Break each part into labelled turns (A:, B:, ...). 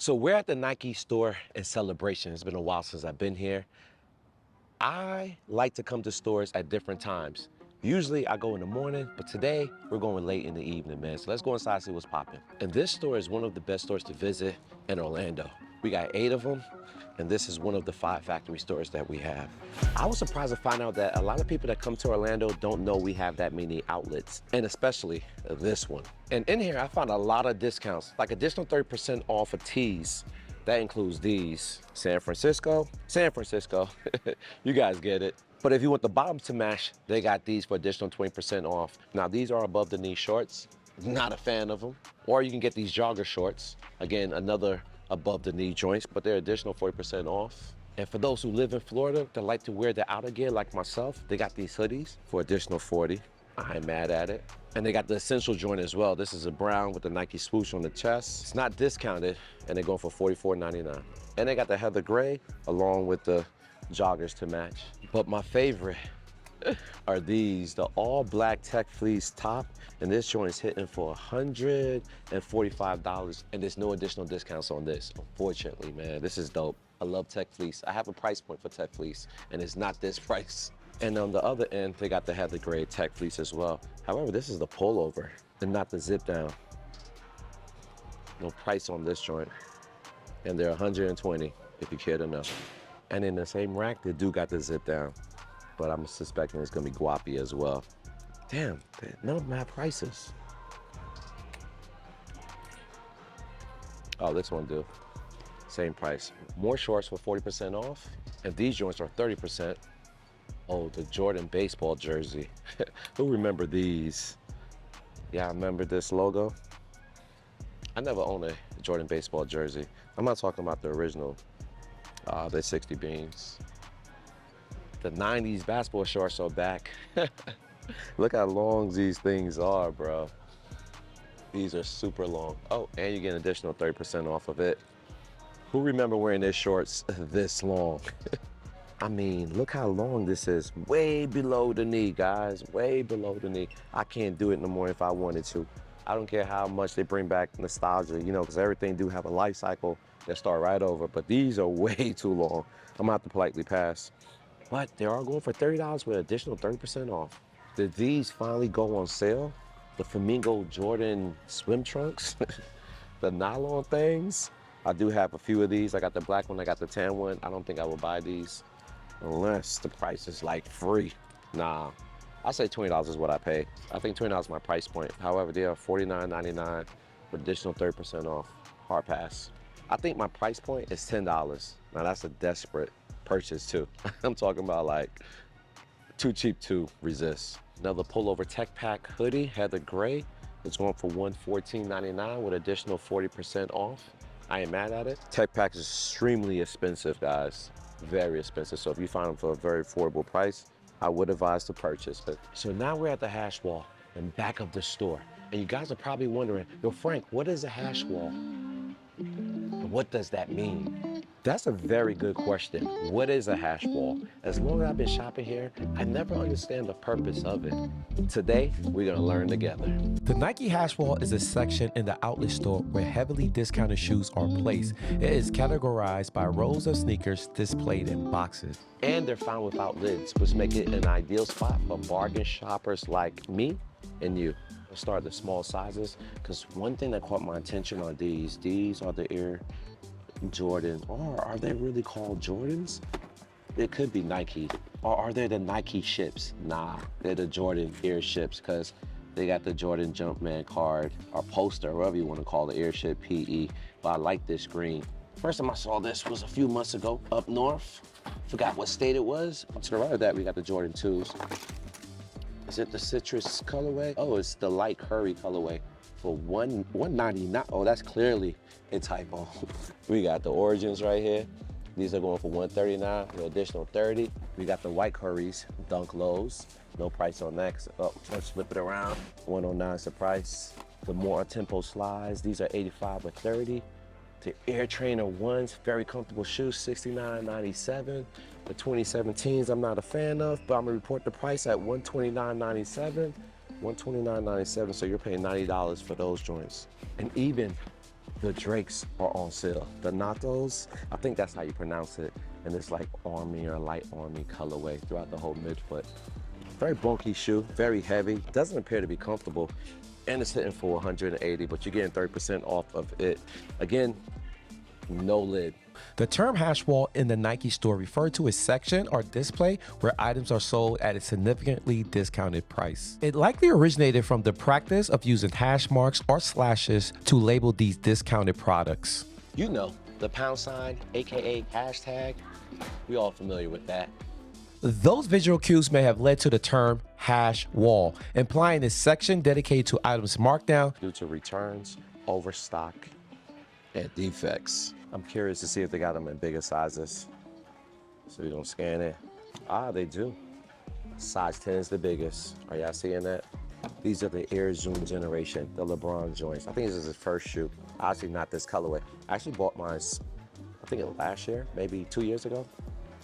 A: So we're at the Nike store in Celebration. It's been a while since I've been here. I like to come to stores at different times. Usually I go in the morning, but today we're going late in the evening, man. So let's go inside and see what's popping. And this store is one of the best stores to visit in Orlando. We got 8 of them, and this is one of the 5 factory stores that we have. I was surprised to find out that a lot of people that come to Orlando don't know we have that many outlets, and especially this one. And in here, I found a lot of discounts, like additional 30% off of tees. That includes these. San Francisco, you guys get it. But if you want the bottoms to match, they got these for additional 20% off. Now these are above the knee shorts, not a fan of them. Or you can get these jogger shorts. Again, another above the knee joints, but they're additional 40% off. And for those who live in Florida that like to wear the outer gear like myself, they got these hoodies for additional 40. I ain't mad at it. And they got the essential joint as well. This is a brown with the Nike swoosh on the chest. It's not discounted, and they're going for $44.99. And they got the heather gray along with the joggers to match. But my favorite are these, the all black tech fleece top. And this joint is hitting for $145. And there's no additional discounts on this. Unfortunately, man, this is dope. I love tech fleece. I have a price point for tech fleece, and it's not this price. And on the other end, they got the heather gray tech fleece as well. However, this is the pullover and not the zip down. No price on this joint. And they're $120 if you care to know. And in the same rack, they do got the zip down, but I'm suspecting it's gonna be guapi as well. Damn, none of them have prices. Oh, this one do. Same price. More shorts for 40% off, and these joints are 30%. Oh, the Jordan baseball jersey. Who remember these? Yeah, I remember this logo. I never owned a Jordan baseball jersey. I'm not talking about the original. They're 60 beans. The 90s basketball shorts are back. Look how long these things are, bro. These are super long. Oh, and you get an additional 30% off of it. Who remember wearing their shorts this long? I mean, look how long this is. Way below the knee, guys. Way below the knee. I can't do it no more if I wanted to. I don't care how much they bring back nostalgia, you know, because everything do have a life cycle that start right over. But these are way too long. I'm gonna have to politely pass. But they are going for $30 with additional 30% off. Did these finally go on sale? The Flamingo Jordan swim trunks, the nylon things. I do have a few of these. I got the black one, I got the tan one. I don't think I will buy these unless the price is like free. Nah, I say $20 is what I pay. I think $20 is my price point. However, they are $49.99 with additional 30% off. Hard pass. I think my price point is $10. Now that's a desperate purchase too. I'm talking about like too cheap to resist. Another pullover tech pack hoodie, heather gray. It's going for $114.99 with additional 40% off. I ain't mad at it. Tech pack is extremely expensive, guys. Very expensive. So if you find them for a very affordable price, I would advise to purchase it. So now we're at the hash wall and back of the store. And you guys are probably wondering, yo, Frank, what is a hash wall? What does that mean? That's a very good question. What is a hash wall? As long as I've been shopping here, I never understand the purpose of it. Today, we're gonna learn together. The Nike hash wall is a section in the outlet store where heavily discounted shoes are placed. It is categorized by rows of sneakers displayed in boxes. And they're found without lids, which make it an ideal spot for bargain shoppers like me and you. Let's start at the small sizes, because one thing that caught my attention on these are the Air Jordan, or are they really called Jordans? It could be Nike, or are they the Nike ships? Nah, they're the Jordan airships, because they got the Jordan Jumpman card, or poster, whatever you want to call the airship PE, but I like this green. First time I saw this was a few months ago up north. Forgot what state it was. To the right of that, we got the Jordan 2s. Is it the citrus colorway? Oh, it's the light curry colorway for $199. Oh, that's clearly a typo. We got the origins right here. These are going for $139 with additional 30. We got the white curries, dunk lows. No price on that. Oh, let's flip it around. 109 is the price. The more tempo slides, these are 85 with 30. The Air Trainer 1s, very comfortable shoes, $69.97. The 2017s I'm not a fan of, but I'm gonna report the price at $129.97. $129.97, so you're paying $90 for those joints. And even The Drakes are on sale. The Natos, I think that's how you pronounce it. And it's like army or light army colorway throughout the whole midfoot. Very bulky shoe, very heavy. Doesn't appear to be comfortable. And it's hitting for 180, but you're getting 30% off of it. Again, no lid. The term hash wall in the Nike store referred to a section or display where items are sold at a significantly discounted price. It likely originated from the practice of using hash marks or slashes to label these discounted products. You know, the pound sign, AKA hashtag, we all familiar with that. Those visual cues may have led to the term hash wall, implying a section dedicated to items marked down due to returns, overstock, and defects. I'm curious to see if they got them in bigger sizes. So you're gonna scan it. Ah, they do. Size 10 is the biggest. Are y'all seeing that? These are the Air Zoom generation, the LeBron joints. I think this is his first shoe. Obviously not this colorway. I actually bought mine, I think last year, maybe 2 years ago.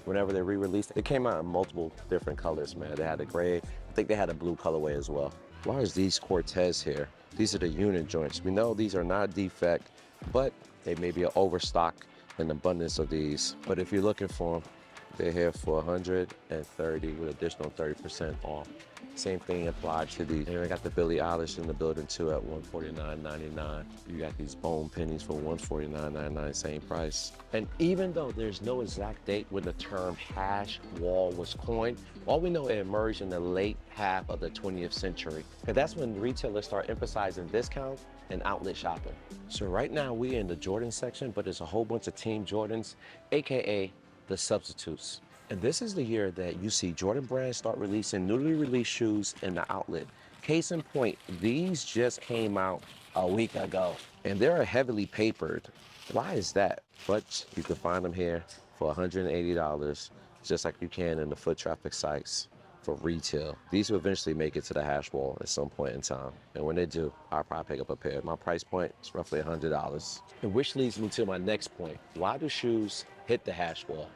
A: Whenever they re-released it, it came out in multiple different colors, man. They had a gray, I think they had a blue colorway as well. Why is these Cortez here? These are the unit joints. We know these are not a defect, but they may be an overstock in abundance of these. But if you're looking for them, they're here for 130 with additional 30% off. Same thing applied to these. And I got the Billie Eilish in the building too at $149.99. You got these bone pennies for $149.99, same price. And even though there's no exact date when the term hash wall was coined, all we know it emerged in the late half of the 20th century. And that's when retailers start emphasizing discount and outlet shopping. So right now we're in the Jordan section, but there's a whole bunch of Team Jordans, AKA the substitutes. And this is the year that you see Jordan brands start releasing newly released shoes in the outlet. Case in point, these just came out a week ago and they're heavily papered. Why is that? But you can find them here for $180, just like you can in the foot traffic sites for retail. These will eventually make it to the hash wall at some point in time. And when they do, I'll probably pick up a pair. My price point is roughly $100. And which leads me to my next point. Why do shoes hit the hash wall?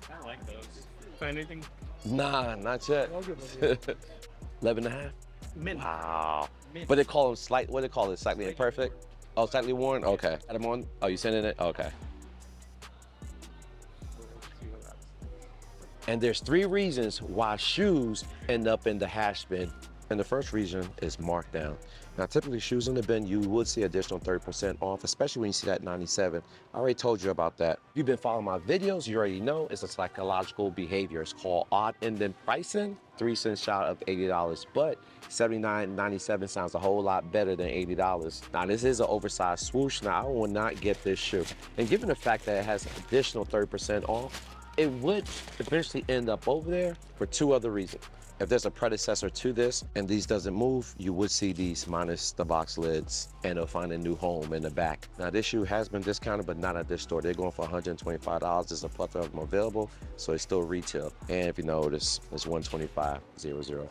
B: I like those. Find anything?
A: Nah, not yet.
B: I'll give them
A: 11 and a half?
B: Mint.
A: Wow.
B: Mint.
A: But they call them what do they call it? Slightly imperfect? Oh, slightly worn? Okay. Had them on? Oh, you sending it? Okay. And there's 3 reasons why shoes end up in the hash bin. And the first reason is markdown. Now, typically shoes in the bin, you would see additional 30% off, especially when you see that 97. I already told you about that. If you've been following my videos, you already know it's a psychological behavior. It's called odd-ending pricing, 3 cents short of $80. But $79.97 sounds a whole lot better than $80. Now, this is an oversized swoosh. Now, I will not get this shoe. And given the fact that it has additional 30% off, it would eventually end up over there for 2 other reasons. If there's a predecessor to this and these doesn't move, you would see these minus the box lids and they'll find a new home in the back. Now this shoe has been discounted, but not at this store. They're going for $125. There's a plethora of them available, so it's still retail. And if you notice, it's $125.00.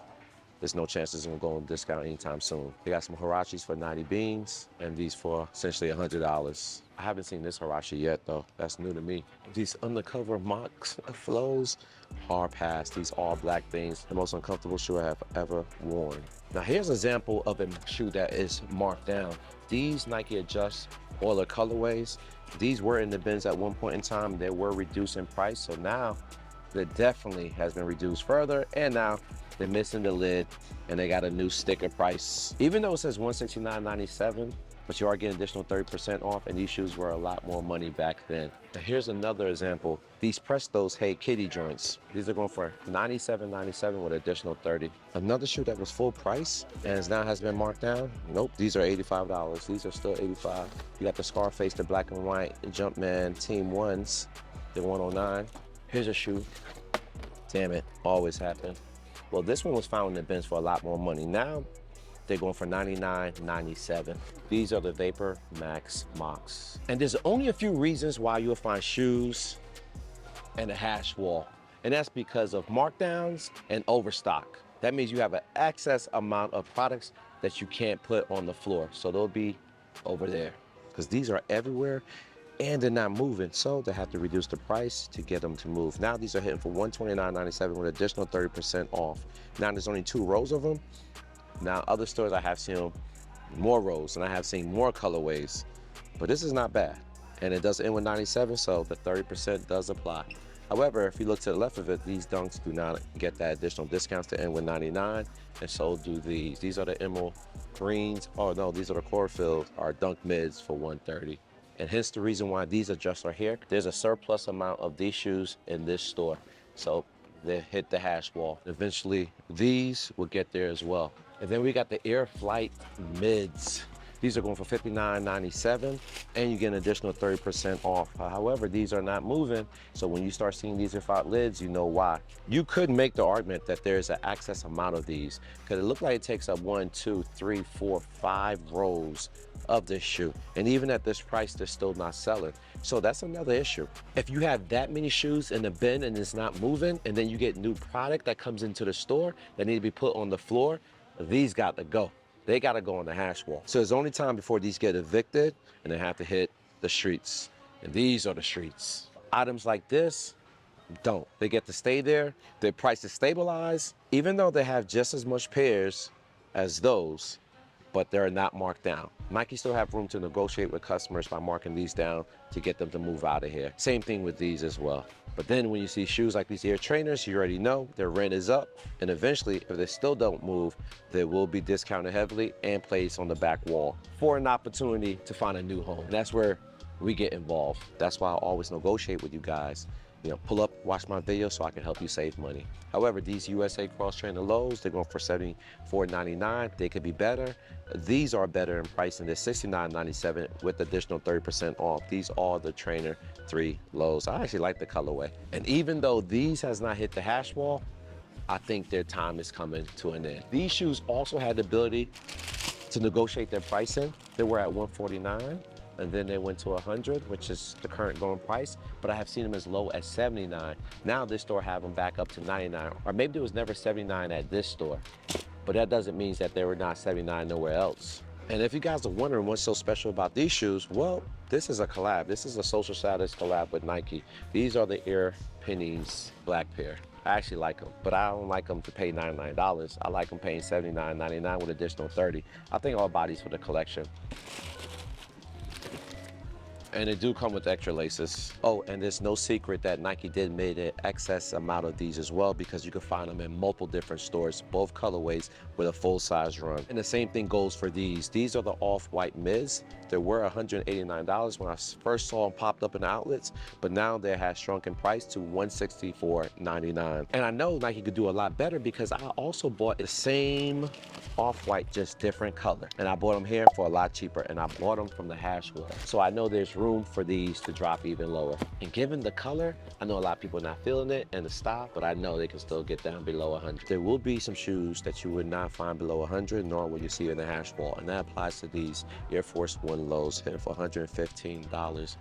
A: There's no chance it's gonna go on discount anytime soon. They got some Hirachis for 90 beans and these for essentially $100. I haven't seen this Hirachi yet though. That's new to me. These undercover mock flows, hard pass. These all black things. The most uncomfortable shoe I have ever worn. Now here's an example of a shoe that is marked down. These Nike Adjust Oiler colorways, these were in the bins at one point in time. They were reduced in price. So now it definitely has been reduced further. And now they're missing the lid and they got a new sticker price. Even though it says $169.97, but you are getting additional 30% off, and these shoes were a lot more money back then. Now here's another example. These Prestos Hey Kitty joints. These are going for $97.97 with additional 30. Another shoe that was full price and now has been marked down. Nope, these are $85. These are still $85. You got the Scarface, the black and white, the Jumpman Team 1s, the 109. Here's a shoe. Damn it, always happen. Well, this one was found in the bins for a lot more money. Now, they're going for $99.97. These are the Vapor Max Mocs. And there's only a few reasons why you'll find shoes and a hash wall. And that's because of markdowns and overstock. That means you have an excess amount of products that you can't put on the floor. So they'll be over there because these are everywhere and they're not moving. So they have to reduce the price to get them to move. Now these are hitting for $129.97 with additional 30% off. Now there's only 2 rows of them. Now other stores I have seen them more rows, and I have seen more colorways, but this is not bad. And it does end with 97, so the 30% does apply. However, if you look to the left of it, these dunks do not get that additional discounts to end with 99, and so do these. These are the emerald greens. Oh no, these are the chlorophyll, our dunk mids for 130. And hence the reason why these adjusts are here. There's a surplus amount of these shoes in this store. So they hit the hash wall. Eventually, these will get there as well. And then we got the Air Flight mids. These are going for $59.97, and you get an additional 30% off. However, these are not moving, so when you start seeing these without lids, you know why. You could make the argument that there's an excess amount of these, because it looks like it takes up 1, 2, 3, 4, 5 rows of this shoe. And even at this price, they're still not selling. So that's another issue. If you have that many shoes in the bin and it's not moving, and then you get new product that comes into the store that need to be put on the floor, these got to go. They got to go on the hash wall. So it's only time before these get evicted and they have to hit the streets. And these are the streets. Items like this, don't. They get to stay there. Their price is stabilized, even though they have just as much pairs as those, but they're not marked down. Nike still have room to negotiate with customers by marking these down to get them to move out of here. Same thing with these as well. But then when you see shoes like these Air Trainers, you already know their rent is up. And eventually, if they still don't move, they will be discounted heavily and placed on the back wall for an opportunity to find a new home. And that's where we get involved. That's why I always negotiate with you guys. You know, pull up, watch my video so I can help you save money. However, these USA Cross Trainer lows, they're going for $74.99. They could be better. These are better in price, and they're $69.97 with additional 30% off. These are the Trainer 3 lows. I actually like the colorway. And even though these has not hit the hash wall, I think their time is coming to an end. These shoes also had the ability to negotiate their pricing. They were at $149. And then they went to 100, which is the current going price, but I have seen them as low as 79. Now this store have them back up to 99, or maybe there was never 79 at this store, but that doesn't mean that they were not 79 nowhere else. And if you guys are wondering what's so special about these shoes, well, this is a collab. This is a social status collab with Nike. These are the Air Pennies black pair. I actually like them, but I don't like them to pay $99. I like them paying $79.99 with additional 30. I think all bodies for the collection. And they do come with extra laces. Oh, and there's no secret that Nike did made an excess amount of these as well, because you can find them in multiple different stores, both colorways with a full size run. And the same thing goes for these. These are the off-white mids. They were $189 when I first saw them popped up in the outlets, but now they have shrunk in price to $164.99. And I know Nike could do a lot better, because I also bought the same off-white, just different color. And I bought them here for a lot cheaper, and I bought them from the hash wall. So I know there's room for these to drop even lower. And given the color, I know a lot of people are not feeling it and the style, but I know they can still get down below 100. There will be some shoes that you would not find below 100, nor will you see in the hash wall. And that applies to these Air Force One lows here for $115.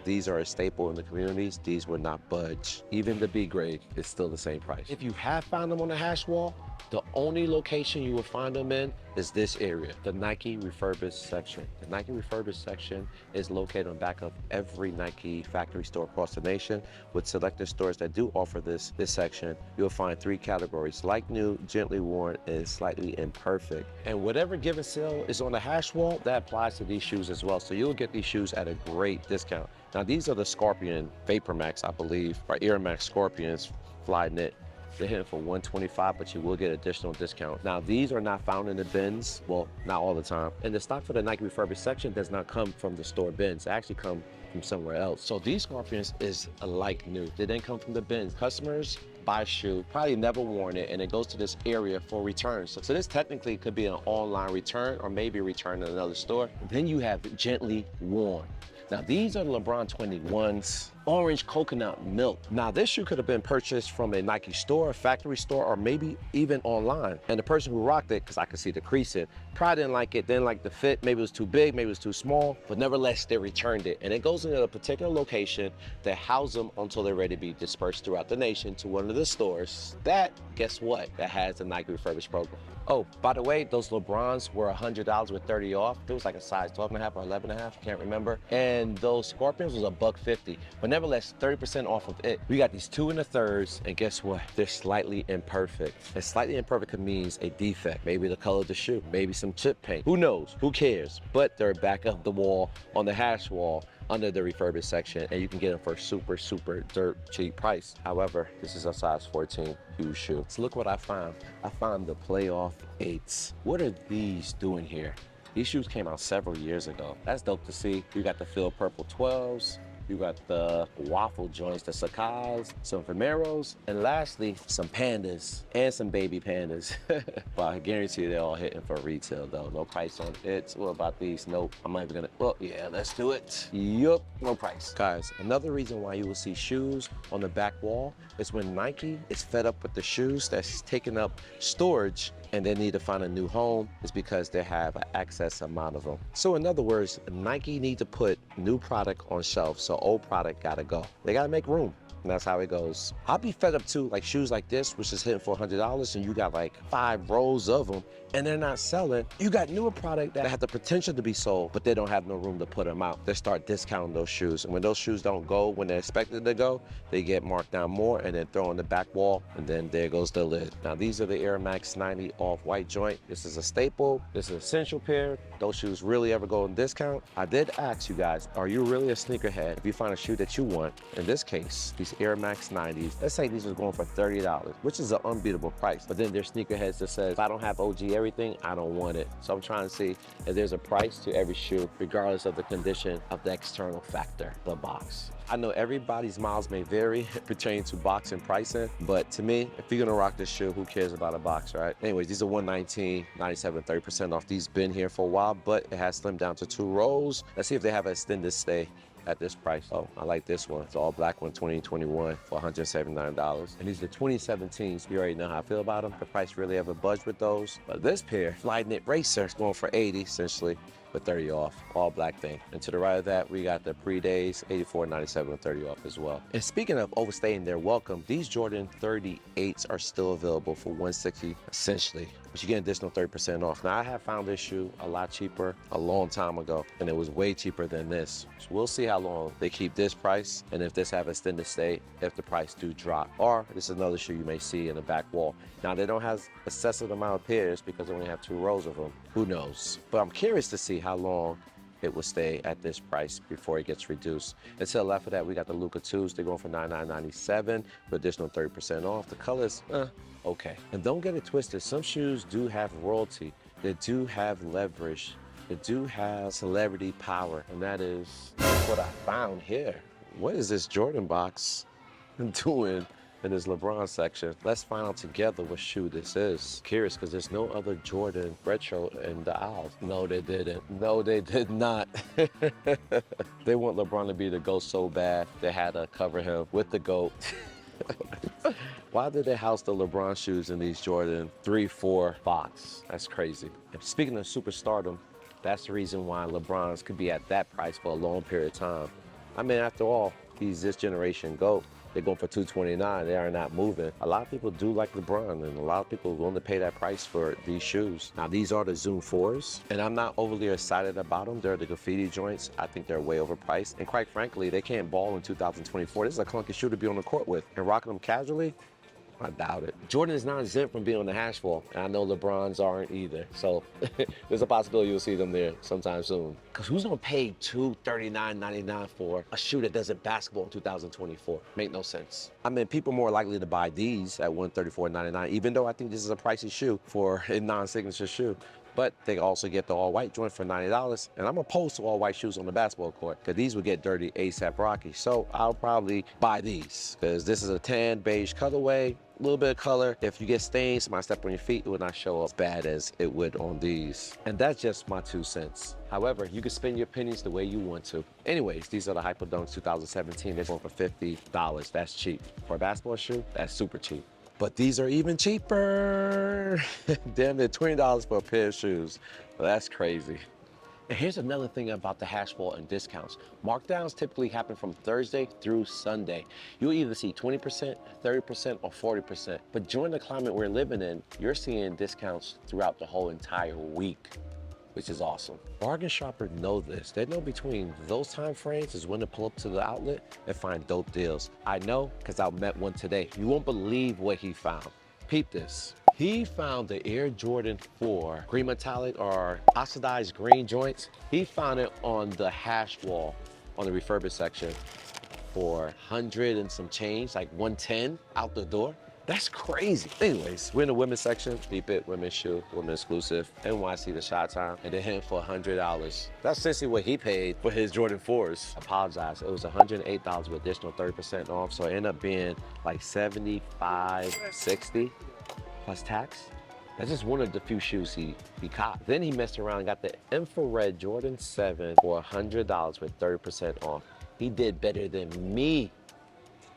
A: These are a staple in the communities. These will not budge. Even the B grade is still the same price. If you have found them on the hash wall, the only location you will find them in is this area, the Nike refurbished section. The Nike refurbished section is located on back of every Nike factory store across the nation. With selected stores that do offer this section, you'll find 3 categories: like new, gently worn, and slightly imperfect. And whatever given sale is on the hash wall, that applies to these shoes as well. So you'll get these shoes at a great discount. Now these are the Scorpion Vapor Max, I believe, or Air Max Scorpions Fly Knit. They're hitting for $125, but you will get additional discount. Now, these are not found in the bins. Well, not all the time. And the stock for the Nike refurbished section does not come from the store bins. They actually come from somewhere else. So these Scorpions is like new. They didn't come from the bins. Customers buy a shoe, probably never worn it, and it goes to this area for returns. So this technically could be an online return, or maybe a return in another store. Then you have gently worn. Now these are the LeBron 21s, orange coconut milk. Now this shoe could have been purchased from a Nike store, a factory store, or maybe even online. And the person who rocked it, because I could see the crease in, probably didn't like it, didn't like the fit, maybe it was too big, maybe it was too small, but nevertheless, they returned it. And it goes into a particular location that house them until they're ready to be dispersed throughout the nation to one of the stores that, guess what, that has the Nike refurbished program. Oh, by the way, those LeBrons were $100 with 30 off. It was like a size 12.5 or 11.5, can't remember. And those Scorpions was $150. But nevertheless, 30% off of it. We got these 2 1/3, and guess what? They're slightly imperfect. And slightly imperfect means a defect. Maybe the color of the shoe, maybe some chip paint. Who knows? Who cares? But they're back of the wall on the hash wall under the refurbished section, and you can get them for super, super dirt cheap price. However, this is a size 14 huge shoe. So look what I found. I found the Playoff 8s. What are these doing here? These shoes came out several years ago. That's dope to see. You got the Feel Purple 12s. You got the waffle joints, the Sakai's, some Femeros, and lastly, some pandas and some baby pandas. But I guarantee they're all hitting for retail though. No price on it. What about these? Nope. I'm not even gonna, well, yeah, let's do it. Yup, no price. Guys, another reason why you will see shoes on the back wall is when Nike is fed up with the shoes that's taking up storage and they need to find a new home, is because they have an excess amount of them. So in other words, Nike need to put new product on shelves, so old product gotta go. They gotta make room. And that's how it goes. I'll be fed up too, like shoes like this, which is hitting for $100, and you got like 5 rows of them, and they're not selling. You got newer product that have the potential to be sold, but they don't have no room to put them out. They start discounting those shoes. And when those shoes don't go when they're expected to go, they get marked down more and then throw on the back wall, and then there goes the lid. Now these are the Air Max 90 off-white joint. This is a staple. This is an essential pair. Those shoes really ever go on discount? I did ask you guys, are you really a sneakerhead? If you find a shoe that you want, in this case, these Air Max 90s, let's say these are going for $30, which is an unbeatable price. But then there's sneakerheads that says, if I don't have OG everything, I don't want it. So I'm trying to see if there's a price to every shoe, regardless of the condition of the external factor, the box. I know everybody's miles may vary pertaining to box and pricing, but to me, if you're gonna rock this shoe, who cares about a box, right? Anyways, these are $119, $97, 30% off. These been here for a while, but it has slimmed down to 2 rows. Let's see if they have an extended stay at this price. Oh, I like this one. It's all black one, 2021 for $179. And these are 2017s. You already know how I feel about them. The price really ever budged with those. But this pair, Fly Knit Racer, is going for 80 essentially, with 30 off, all black thing. And to the right of that, we got the pre-days, 84, 97, 30 off as well. And speaking of overstaying their welcome, these Jordan 38s are still available for $160 essentially, but you get an additional 30% off. Now I have found this shoe a lot cheaper a long time ago, and it was way cheaper than this. So we'll see how long they keep this price, and if this have extended stay, if the price do drop. Or this is another shoe you may see in the back wall. Now they don't have excessive amount of pairs because they only have 2 rows of them. Who knows? But I'm curious to see how long it will stay at this price before it gets reduced. And to the left of that, we got the Luka 2s. They're going for $99.97 with additional 30% off. The colors, okay. And don't get it twisted. Some shoes do have royalty. They do have leverage. They do have celebrity power. And that is what I found here. What is this Jordan box doing in this LeBron section? Let's find out together what shoe this is. Curious, because there's no other Jordan retro in the aisles. No, they didn't. No, they did not. They want LeBron to be the GOAT so bad, they had to cover him with the GOAT. Why did they house the LeBron shoes in these Jordan 3-4 box? That's crazy. And speaking of superstardom, that's the reason why LeBron's could be at that price for a long period of time. I mean, after all, he's this generation GOAT. They're going for $229. They are not moving. A lot of people do like LeBron, and a lot of people are willing to pay that price for these shoes. Now, these are the Zoom 4s, and I'm not overly excited about them. They're the graffiti joints. I think they're way overpriced. And quite frankly, they can't ball in 2024. This is a clunky shoe to be on the court with. And rocking them casually, I doubt it. Jordan is not exempt from being on the hash wall, and I know LeBron's aren't either. So there's a possibility you'll see them there sometime soon. Because who's gonna pay $239.99 for a shoe that doesn't basketball in 2024? Make no sense. I mean, people are more likely to buy these at $134.99, even though I think this is a pricey shoe for a non-signature shoe. But they also get the all-white joint for $90. And I'm opposed to all-white shoes on the basketball court because these would get dirty ASAP Rocky. So I'll probably buy these because this is a tan beige colorway, a little bit of color. If you get stains, might step on your feet, it would not show up bad as it would on these. And that's just my 2 cents. However, you can spend your pennies the way you want to. Anyways, these are the Hyper Dunks 2017. They're going for $50. That's cheap. For a basketball shoe, that's super cheap. But these are even cheaper. Damn, they're $20 for a pair of shoes. Well, that's crazy. And here's another thing about the hash wall and discounts. Markdowns typically happen from Thursday through Sunday. You'll either see 20%, 30%, or 40%. But during the climate we're living in, you're seeing discounts throughout the whole entire week. which is awesome. Bargain shoppers know this. They know between those time frames is when to pull up to the outlet and find dope deals. I know because I met one today. You won't believe what he found. Peep this. He found the Air Jordan 4 green metallic or oxidized green joints. He found it on the hash wall on the refurbished section for 100 and some change, like 110 out the door. That's crazy. Anyways, we're in the women's section. Deep it, women's shoe, women exclusive, NYC the shot time, and they hit him for $100. That's essentially what he paid for his Jordan 4s. Apologize, it was $108 with additional 30% off, so it ended up being like 75, 60 plus tax. That's just one of the few shoes he copped. Then he messed around and got the infrared Jordan 7 for $100 with 30% off. He did better than me,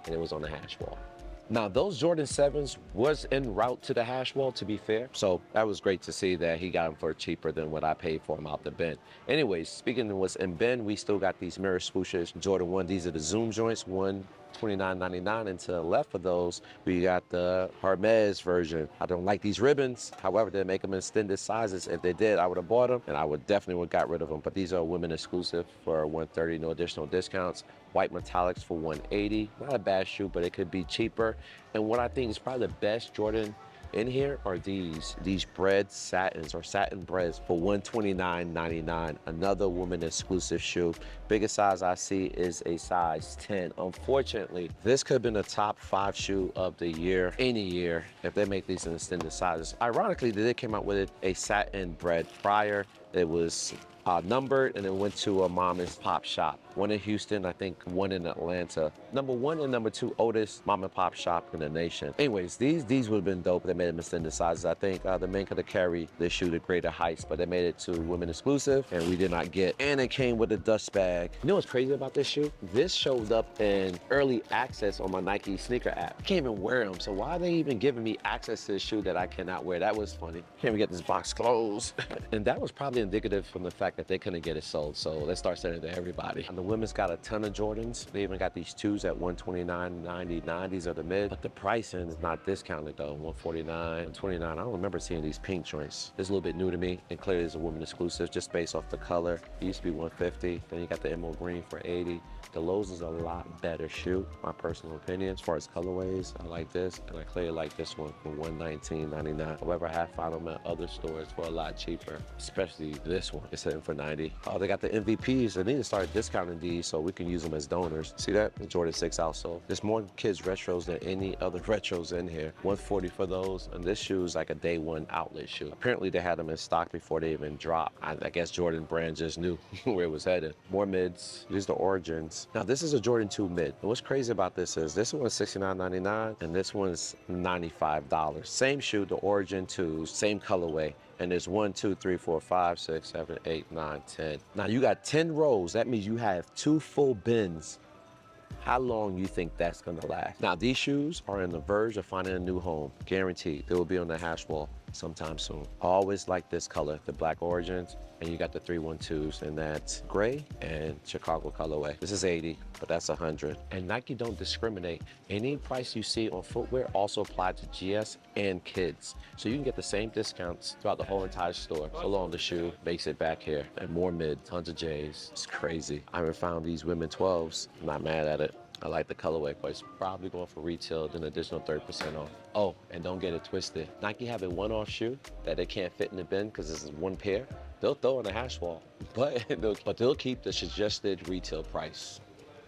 A: and it was on the hash wall. Now, those Jordan 7s was en route to the hash wall, to be fair. So that was great to see that he got them for cheaper than what I paid for them out the bin. Anyways, speaking of what's in bin, we still got these mirror swooshes, Jordan 1. These are the Zoom joints, one $29.99, and to the left of those, we got the Hermes version. I don't like these ribbons. However, they make them in extended sizes. If they did, I would have bought them, and I would definitely got rid of them. But these are women exclusive for $130, no additional discounts. White metallics for $180. Not a bad shoe, but it could be cheaper. And what I think is probably the best Jordan in here are these bread satins or satin breads for $129.99. Another woman exclusive shoe. Biggest size I see is a size 10. Unfortunately, this could have been a top 5 shoe of the year, any year, if they make these in extended sizes. Ironically, they came out with a satin bread prior. It was numbered and it went to a mom and pop shop. One in Houston, I think one in Atlanta. Number 1 and number 2 oldest mom and pop shop in the nation. Anyways, these would have been dope. They made them extended sizes. I think the men could have carried this shoe to greater heights, but they made it to women exclusive and we did not get. And it came with a dust bag. You know what's crazy about this shoe? This showed up in early access on my Nike sneaker app. I can't even wear them, so why are they even giving me access to this shoe that I cannot wear? That was funny. Can't even get this box closed. And that was probably indicative from the fact that they couldn't get it sold, so let's start selling it to everybody. And the women's got a ton of Jordans. They even got these 2s at $129.99. These are the mid, but the pricing is not discounted though. $149, $129. I don't remember seeing these pink joints. This is a little bit new to me, and clearly it's a woman exclusive just based off the color. It used to be $150. Then you got the emerald green for $80. The Lowe's is a lot better shoe, my personal opinion. As far as colorways, I like this, and I clearly like this one for $119.99. However, I have found them at other stores for a lot cheaper, especially this one. It's sitting for $90. Oh, they got the MVPs. They need to start discounting these so we can use them as donors. See that? The Jordan 6 also. There's more kids retros than any other retros in here. $140 for those, and this shoe is like a day one outlet shoe. Apparently they had them in stock before they even dropped. I guess Jordan brand just knew where it was headed. More mids. These are the Origins. Now this is a Jordan 2 mid. And what's crazy about this is this one's $69.99 and this one's $95. Same shoe, the Origin 2s, same colorway. And there's 1, 2, 3, 4, 5, 6, 7, 8, 9, 10. Now you got 10 rows. That means you have 2 full bins. How long you think that's gonna last? Now these shoes are on the verge of finding a new home. Guaranteed. They will be on the hash wall sometime soon. I always like this color, the black Origins, and you got the 312s, and that's gray and Chicago colorway. This is 80, but that's 100. And Nike don't discriminate. Any price you see on footwear also applied to GS and kids. So you can get the same discounts throughout the whole entire store. So long the shoe makes it back here. And more mid, tons of J's. It's crazy. I haven't found these women 12s. I'm not mad at it. I like the colorway, but it's probably going for retail, then additional 30% off. Oh, and don't get it twisted. Nike have a one-off shoe that they can't fit in the bin because this is one pair. They'll throw in a hash wall, but they'll keep the suggested retail price.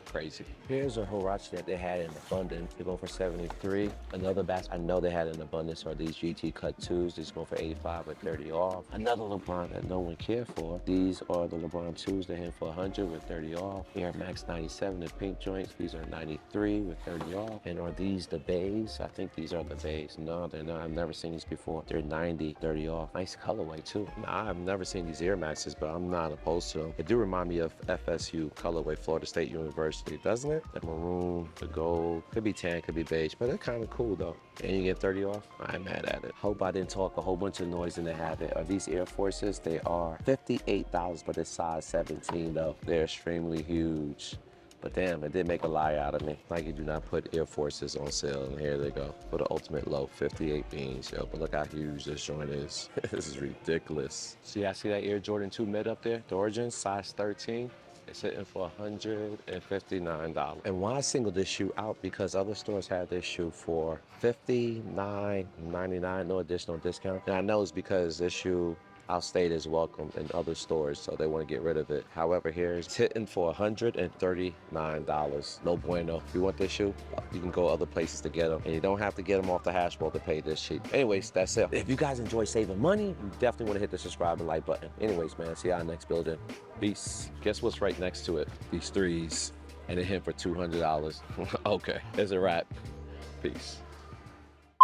A: Crazy. Here's a Huarache that they had in abundance. They go for $73. Another basket I know they had in abundance are these GT Cut 2s. These go for $85 with 30 off. Another LeBron that no one cared for. These are the LeBron 2s. They're in for $100 with 30 off. Air Max 97, the pink joints. These are $93 with 30 off. And are these the bays? I think these are the bays. No, they're not. I've never seen these before. They're $90, 30 off. Nice colorway too. Nah, I've never seen these Air Maxes, but I'm not opposed to them. They do remind me of FSU colorway, Florida State University. Doesn't it? The maroon, the gold, could be tan, could be beige, but they're kind of cool though. And you get 30 off? I'm mad at it. Hope I didn't talk a whole bunch of noise into habit. Are these Air Forces? They are $58, but it's size 17 though. They're extremely huge. But damn, it did make a lie out of me. Nike do not put Air Forces on sale, and here they go. For the ultimate low, 58 beans, yo. But look how huge this joint is. This is ridiculous. See, I see that Air Jordan 2 mid up there? The Origin, size 13. It's hitting for $159. And why I singled this shoe out? Because other stores had this shoe for $59.99, no additional discount. And I know it's because this shoe outstayed its welcome in other stores, so they want to get rid of it. However, here it's hitting for $139. No bueno. If you want this shoe, you can go other places to get them, and you don't have to get them off the hash bowl to pay this cheap. Anyways, that's it. If you guys enjoy saving money, you definitely want to hit the subscribe and like button. Anyways, man, see y'all next building. Peace. Guess what's right next to it? These threes, and it hit for $200. Okay, it's a wrap. Peace.